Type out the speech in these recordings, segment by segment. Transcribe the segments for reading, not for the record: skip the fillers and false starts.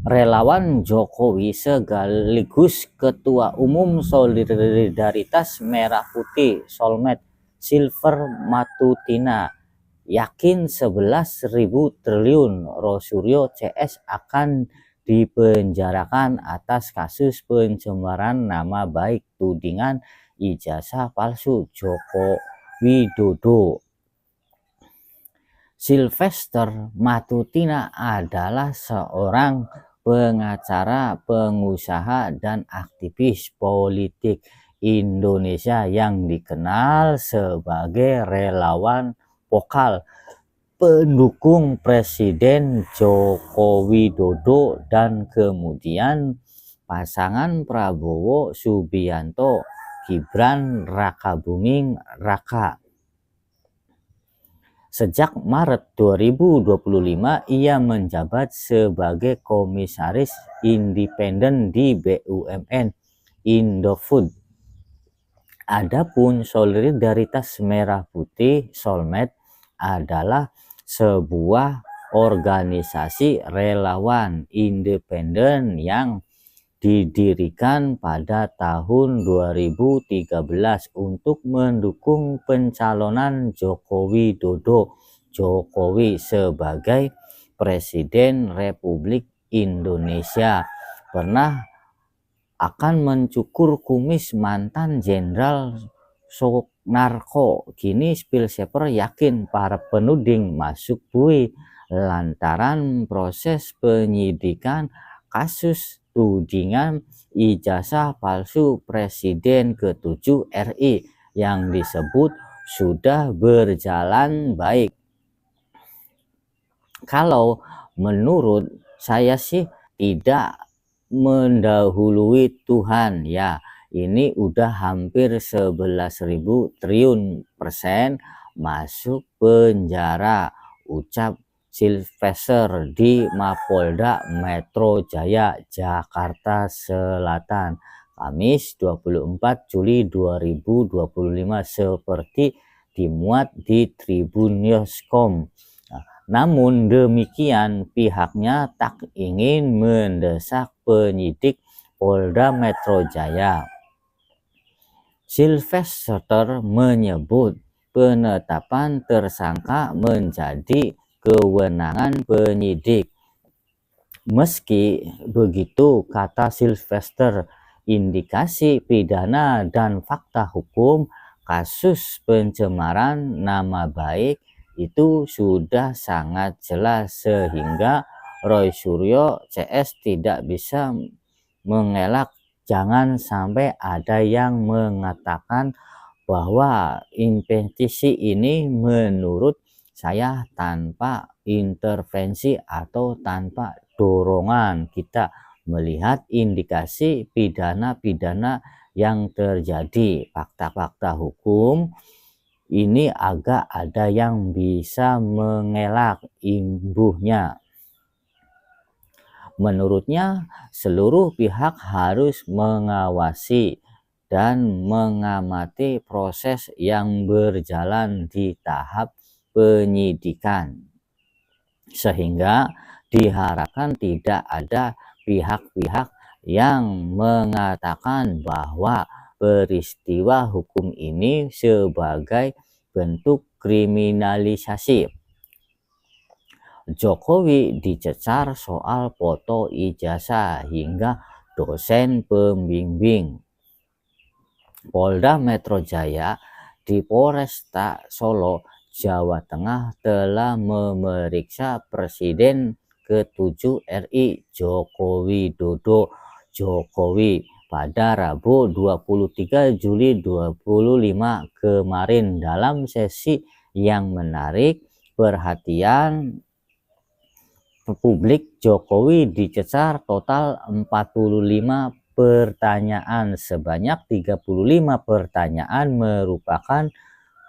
Relawan Jokowi sekaligus Ketua Umum Solidaritas Merah Putih Solmed Silver Matutina yakin 11.000 triliun Rosuryo CS akan dipenjarakan atas kasus pencemaran nama baik tudingan ijazah palsu Joko Widodo. Sylvester Matutina adalah seorang pengacara, pengusaha, dan aktivis politik Indonesia yang dikenal sebagai relawan vokal pendukung Presiden Joko Widodo dan kemudian pasangan Prabowo Subianto Gibran Rakabuming Raka. Sejak Maret 2025, ia menjabat sebagai komisaris independen di BUMN Indofood. Adapun Solidaritas Merah Putih Solmed adalah sebuah organisasi relawan independen yang didirikan pada tahun 2013 untuk mendukung pencalonan Joko Widodo Jokowi sebagai Presiden Republik Indonesia. Pernah akan mencukur kumis mantan Jenderal Soekarno. Kini Spilseper yakin para penuding masuk bui lantaran proses penyidikan kasus tudingan ijazah palsu Presiden ke-7 RI yang disebut sudah berjalan baik. Kalau menurut saya sih tidak mendahului Tuhan ya. Ini udah hampir 11.000 triliun persen masuk penjara, ucap Sylvester di Mapolda Metro Jaya, Jakarta Selatan, Kamis 24 Juli 2025 seperti dimuat di Tribunnews.com. Namun demikian, pihaknya tak ingin mendesak penyidik Polda Metro Jaya. Sylvester menyebut penetapan tersangka menjadi kewenangan penyidik. Meski begitu, kata Sylvester, indikasi pidana dan fakta hukum kasus pencemaran nama baik itu sudah sangat jelas sehingga Roy Suryo CS tidak bisa mengelak. Jangan sampai ada yang mengatakan bahwa investigasi ini menurut saya tanpa intervensi atau tanpa dorongan. Kita melihat indikasi pidana-pidana yang terjadi, fakta-fakta hukum ini agak ada yang bisa mengelak imbuhnya. Menurutnya, seluruh pihak harus mengawasi dan mengamati proses yang berjalan di tahap penyidikan, sehingga diharapkan tidak ada pihak-pihak yang mengatakan bahwa peristiwa hukum ini sebagai bentuk kriminalisasi. Jokowi dicecar soal foto ijazah hingga dosen pembimbing. Polda Metro Jaya di Polresta Solo, Jawa Tengah telah memeriksa Presiden ke-7 RI Joko Widodo Jokowi pada Rabu 23 Juli 2025 kemarin dalam sesi yang menarik perhatian publik. Jokowi dicecar total 45 pertanyaan. Sebanyak 35 pertanyaan merupakan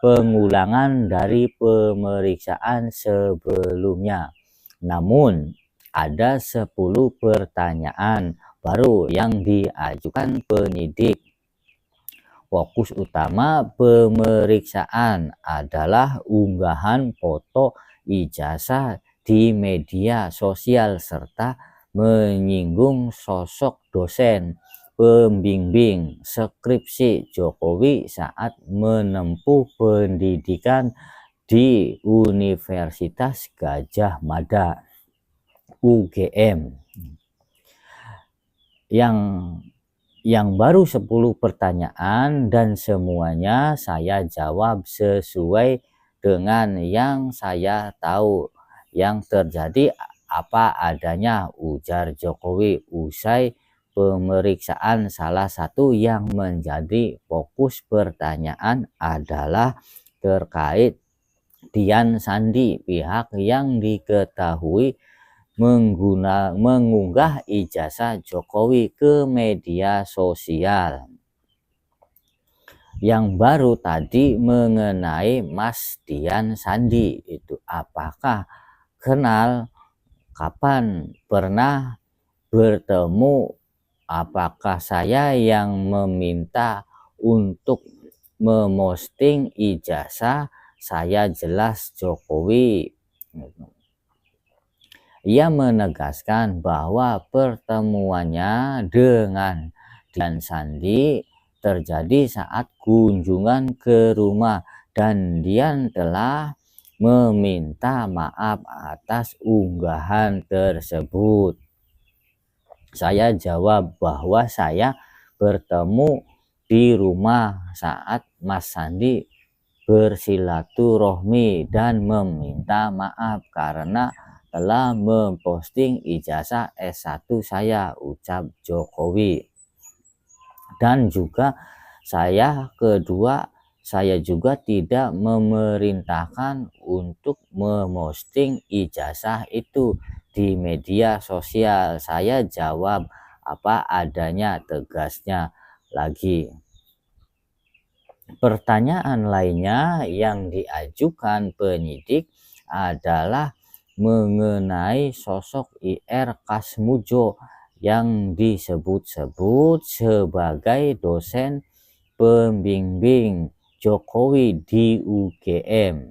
pengulangan dari pemeriksaan sebelumnya. Namun ada 10 pertanyaan baru yang diajukan penyidik. Fokus utama pemeriksaan adalah unggahan foto ijazah di media sosial serta menyinggung sosok dosen pembimbing skripsi Jokowi saat menempuh pendidikan di Universitas Gadjah Mada UGM. Yang baru 10 pertanyaan dan semuanya saya jawab sesuai dengan yang saya tahu yang terjadi apa adanya, ujar Jokowi usai pemeriksaan. Salah satu yang menjadi fokus pertanyaan adalah terkait Dian Sandi, pihak yang diketahui mengunggah ijazah Jokowi ke media sosial. Yang baru tadi mengenai Mas Dian Sandi itu, apakah kenal, kapan pernah bertemu, apakah saya yang meminta untuk memosting ijazah, saya jelas Jokowi. Ia menegaskan bahwa pertemuannya dengan Dian Sandi terjadi saat kunjungan ke rumah dan Dian telah meminta maaf atas unggahan tersebut. Saya jawab bahwa saya bertemu di rumah saat Mas Sandi bersilaturahmi dan meminta maaf karena telah memposting ijazah S1 saya, ucap Jokowi. Dan juga saya juga tidak memerintahkan untuk memosting ijazah itu di media sosial. Saya jawab apa adanya, tegasnya lagi. Pertanyaan lainnya yang diajukan penyidik adalah mengenai sosok Ir Kasmudjo yang disebut-sebut sebagai dosen pembimbing Jokowi di UGM.